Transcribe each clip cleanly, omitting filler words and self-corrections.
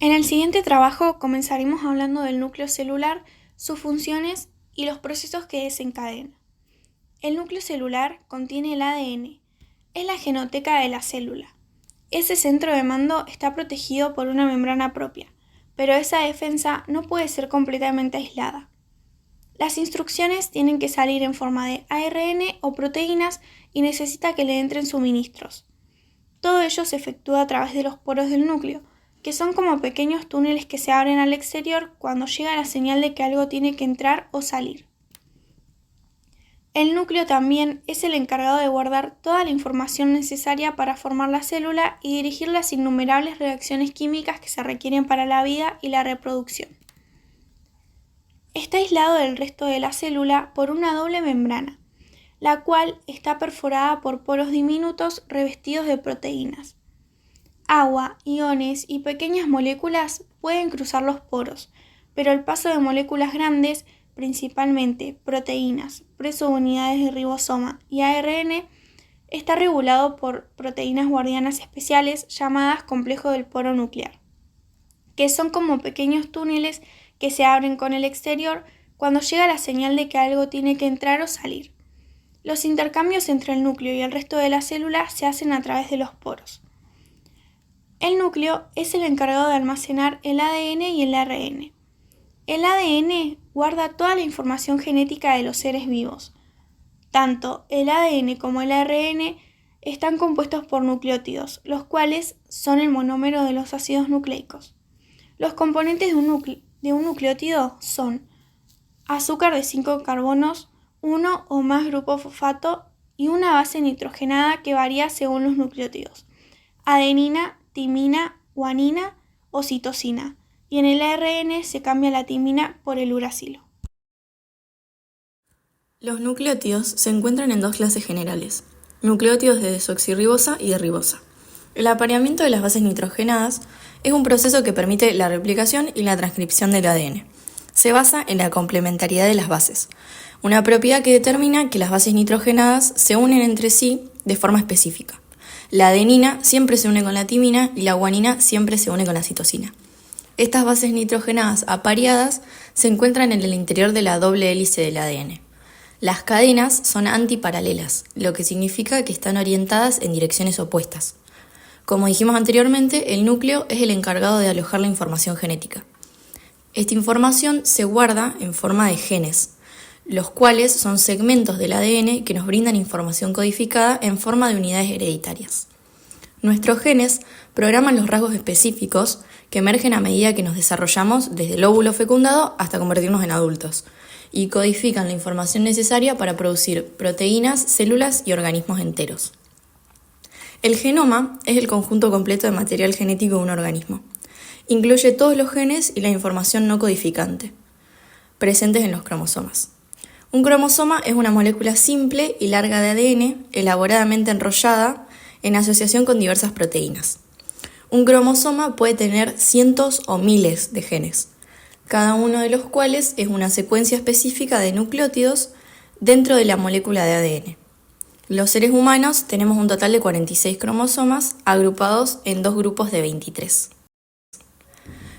En el siguiente trabajo comenzaremos hablando del núcleo celular, sus funciones y los procesos que desencadena. El núcleo celular contiene el ADN, es la genoteca de la célula. Ese centro de mando está protegido por una membrana propia, pero esa defensa no puede ser completamente aislada. Las instrucciones tienen que salir en forma de ARN o proteínas y necesita que le entren suministros. Todo ello se efectúa a través de los poros del núcleo, que son como pequeños túneles que se abren al exterior cuando llega la señal de que algo tiene que entrar o salir. El núcleo también es el encargado de guardar toda la información necesaria para formar la célula y dirigir las innumerables reacciones químicas que se requieren para la vida y la reproducción. Está aislado del resto de la célula por una doble membrana, la cual está perforada por poros diminutos revestidos de proteínas. Agua, iones y pequeñas moléculas pueden cruzar los poros, pero el paso de moléculas grandes, principalmente proteínas, presobunidades de ribosoma y ARN, está regulado por proteínas guardianas especiales llamadas complejo del poro nuclear, que son como pequeños túneles que se abren con el exterior cuando llega la señal de que algo tiene que entrar o salir. Los intercambios entre el núcleo y el resto de la célula se hacen a través de los poros. El núcleo es el encargado de almacenar el ADN y el ARN. El ADN guarda toda la información genética de los seres vivos. Tanto el ADN como el ARN están compuestos por nucleótidos, los cuales son el monómero de los ácidos nucleicos. Los componentes de un nucleótido son azúcar de 5 carbonos, uno o más grupos fosfato y una base nitrogenada que varía según los nucleótidos: adenina, timina, guanina o citosina, y en el ARN se cambia la timina por el uracilo. Los nucleótidos se encuentran en dos clases generales: nucleótidos de desoxirribosa y de ribosa. El apareamiento de las bases nitrogenadas es un proceso que permite la replicación y la transcripción del ADN. Se basa en la complementariedad de las bases, una propiedad que determina que las bases nitrogenadas se unen entre sí de forma específica. La adenina siempre se une con la timina y la guanina siempre se une con la citosina. Estas bases nitrogenadas apareadas se encuentran en el interior de la doble hélice del ADN. Las cadenas son antiparalelas, lo que significa que están orientadas en direcciones opuestas. Como dijimos anteriormente, el núcleo es el encargado de alojar la información genética. Esta información se guarda en forma de genes, los cuales son segmentos del ADN que nos brindan información codificada en forma de unidades hereditarias. Nuestros genes programan los rasgos específicos que emergen a medida que nos desarrollamos desde el óvulo fecundado hasta convertirnos en adultos, y codifican la información necesaria para producir proteínas, células y organismos enteros. El genoma es el conjunto completo de material genético de un organismo. Incluye todos los genes y la información no codificante presentes en los cromosomas. Un cromosoma es una molécula simple y larga de ADN elaboradamente enrollada en asociación con diversas proteínas. Un cromosoma puede tener cientos o miles de genes, cada uno de los cuales es una secuencia específica de nucleótidos dentro de la molécula de ADN. Los seres humanos tenemos un total de 46 cromosomas agrupados en dos grupos de 23.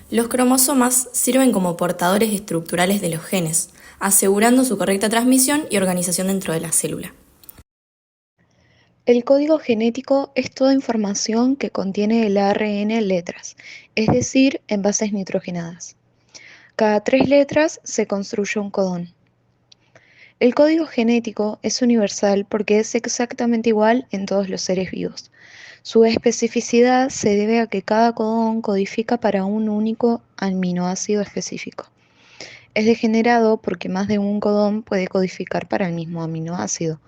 Los cromosomas sirven como portadores estructurales de los genes, asegurando su correcta transmisión y organización dentro de la célula. El código genético es toda información que contiene el ARN en letras, es decir, en bases nitrogenadas. Cada 3 letras se construye un codón. El código genético es universal porque es exactamente igual en todos los seres vivos. Su especificidad se debe a que cada codón codifica para un único aminoácido específico. Es degenerado porque más de un codón puede codificar para el mismo aminoácido.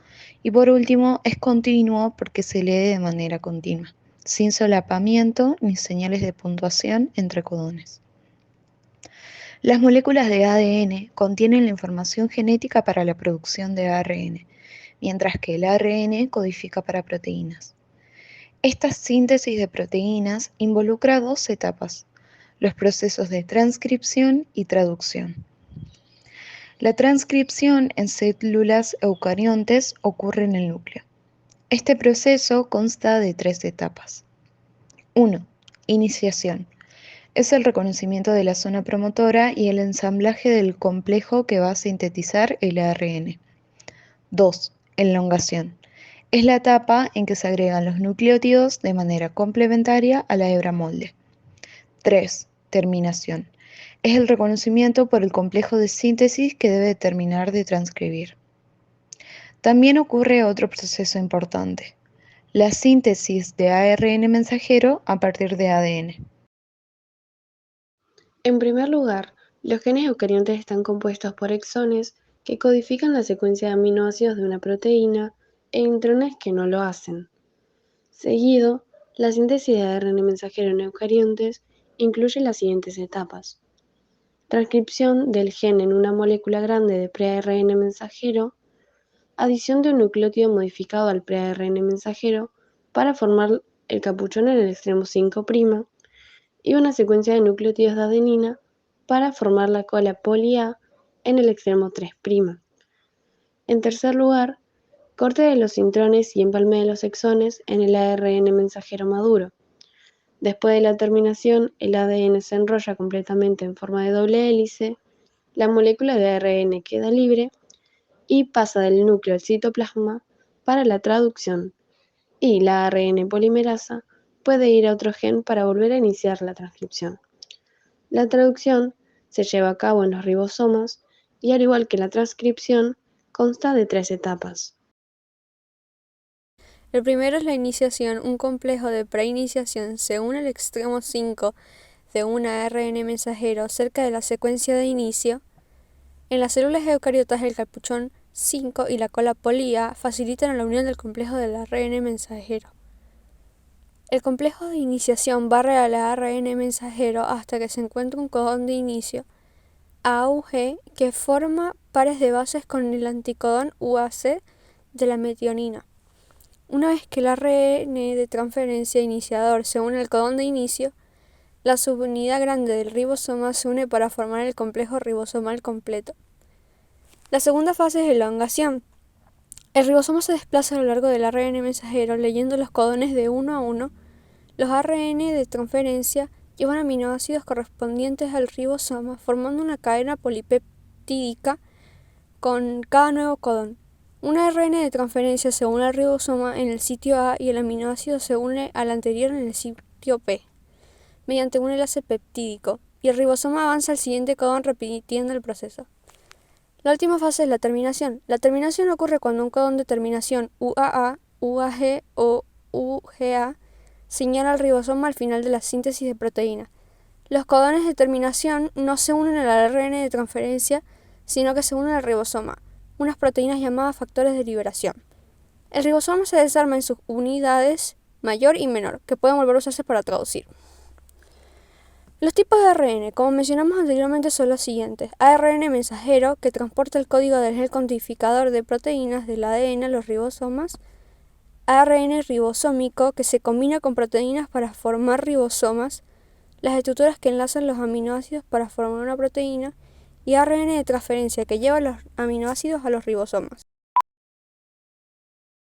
Y por último, es continuo porque se lee de manera continua, sin solapamiento ni señales de puntuación entre codones. Las moléculas de ADN contienen la información genética para la producción de ARN, mientras que el ARN codifica para proteínas. Esta síntesis de proteínas involucra dos etapas: los procesos de transcripción y traducción. La transcripción en células eucariontes ocurre en el núcleo. Este proceso consta de 3 etapas. 1. Iniciación. Es el reconocimiento de la zona promotora y el ensamblaje del complejo que va a sintetizar el ARN. 2. Elongación. Es la etapa en que se agregan los nucleótidos de manera complementaria a la hebra molde. 3. Terminación. Es el reconocimiento por el complejo de síntesis que debe terminar de transcribir. También ocurre otro proceso importante, la síntesis de ARN mensajero a partir de ADN. En primer lugar, los genes eucariontes están compuestos por exones que codifican la secuencia de aminoácidos de una proteína e intrones que no lo hacen. Seguido, la síntesis de ARN mensajero en eucariontes incluye las siguientes etapas: transcripción del gen en una molécula grande de pre-ARN mensajero, adición de un nucleótido modificado al pre-ARN mensajero para formar el capuchón en el extremo 5', y una secuencia de nucleótidos de adenina para formar la cola poli-A en el extremo 3'. En tercer lugar, corte de los intrones y empalme de los exones en el ARN mensajero maduro. Después de la terminación, el ADN se enrolla completamente en forma de doble hélice, la molécula de ARN queda libre y pasa del núcleo al citoplasma para la traducción, y la ARN polimerasa puede ir a otro gen para volver a iniciar la transcripción. La traducción se lleva a cabo en los ribosomas y, al igual que la transcripción, consta de 3 etapas. El primero es la iniciación. Un complejo de preiniciación se une al extremo 5 de un ARN mensajero cerca de la secuencia de inicio. En las células eucariotas, el capuchón 5 y la cola poli-A facilitan la unión del complejo del ARN mensajero. El complejo de iniciación barre al ARN mensajero hasta que se encuentra un codón de inicio, AUG, que forma pares de bases con el anticodón UAC de la metionina. Una vez que el ARN de transferencia iniciador se une al codón de inicio, la subunidad grande del ribosoma se une para formar el complejo ribosomal completo. La segunda fase es elongación. El ribosoma se desplaza a lo largo del ARN mensajero leyendo los codones de uno a uno. Los ARN de transferencia llevan aminoácidos correspondientes al ribosoma, formando una cadena polipeptídica con cada nuevo codón. Un ARN de transferencia se une al ribosoma en el sitio A y el aminoácido se une al anterior en el sitio P, mediante un enlace peptídico, y el ribosoma avanza al siguiente codón repitiendo el proceso. La última fase es la terminación. La terminación ocurre cuando un codón de terminación UAA, UAG o UGA señala al ribosoma al final de la síntesis de proteína. Los codones de terminación no se unen al ARN de transferencia, sino que se unen al ribosoma, unas proteínas llamadas factores de liberación. El ribosoma se desarma en sus unidades mayor y menor, que pueden volver a usarse para traducir. Los tipos de ARN, como mencionamos anteriormente, son los siguientes: ARN mensajero, que transporta el código del gen codificador de proteínas del ADN a los ribosomas; ARN ribosómico, que se combina con proteínas para formar ribosomas, las estructuras que enlazan los aminoácidos para formar una proteína; y ARN de transferencia, que lleva los aminoácidos a los ribosomas.